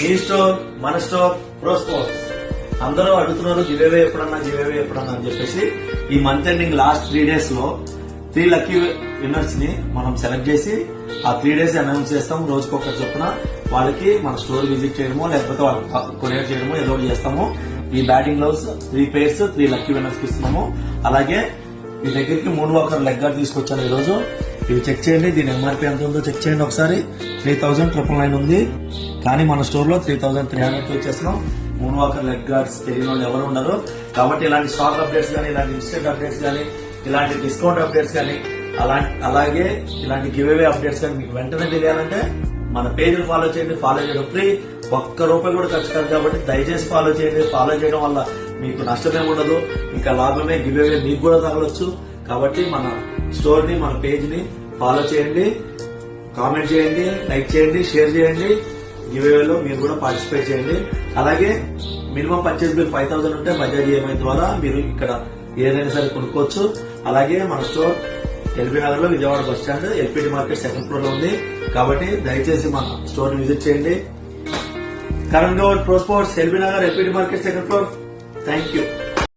మీ store మన store pro sports. అందరూ అడుగుతున్నారు గివేవే ఎప్పుడన్నా అని చెప్పేసి ఈ మంత్ ఎండింగ్ లాస్ట్ 3 days లో 3 లక్కీ విన్నర్స్ ని మనం సెలెక్ట్ చేసి ఆ 3 days అనౌన్స్ చేస్తాం. రోజుకొకటి చొప్పున వాళ్ళకి మన స్టోర్ విజిట్ చేయడమో లేకపోతే వాళ్ళకి కొరియర్ చేయడమో ఏదో ఒకటి చేస్తాము. ఈ batting gloves 3 pairs 3 lucky winners కి ఇస్తున్నాము. అలాగే మీ దగ్గరికి 3 వాకర్ లెగ్ గార్డ్ తీసుకొచ్చాను ఈ రోజు. ఇవి చెక్ చేయండి, దీని ఎంఆర్పీ ఎంత ఉందో చెక్ చేయండి ఒకసారి. 3,999 ఉంది, కానీ మన స్టోర్ లో 3,300 ఇచ్చేస్తున్నాం. 3 వాకర్ లెగ్ గార్డ్స్ తెలియని వాళ్ళు ఎవరు ఉండరు. కాబట్టి ఇలాంటి స్టాక్ అప్డేట్స్ కానీ, ఇలాంటి ఇన్స్టెంట్ అప్డేట్స్ కానీ, ఇలాంటి డిస్కౌంట్ అప్డేట్స్ కానీ, అలాగే ఇలాంటి గివ్ అవే అప్డేట్స్ కానీ మీకు వెంటనే తెలియాలంటే మన పేజీని ఫాలో చేయండి. ఫాలో చేయడం ఫ్రీ, ₹1 కూడా ఖర్చు కాదు. కాబట్టి దయచేసి ఫాలో చేయండి. ఫాలో చేయడం వల్ల మీకు నష్టమే ఉండదు, ఇంకా లాభమే. గివ్ అవే మీకు కూడా తగలొచ్చు. కాబట్టి మన స్టోర్ ని, మన పేజ్ ని ఫాలో చేయండి, కామెంట్ చేయండి, లైక్ చేయండి, షేర్ చేయండి. గివ్ అవేలో మీరు కూడా పార్టిసిపేట్ చేయండి. అలాగే మినిమం పర్చేస్ బిల్ 5,000 ఉంటే బజాజ్ ఈఎంఐ ద్వారా మీరు ఇక్కడ ఏదైనా సరే కొనుక్కోవచ్చు. అలాగే మన స్టోర్ ఎల్బీ నగర్ లో Vijayawada bus stand LPT market 2nd floor లో ఉంది. కాబట్టి దయచేసి మన స్టోర్ ని విజిట్ చేయండి. Karan Goud pro sports, LB Nagar LPT market 2nd floor. Thank you.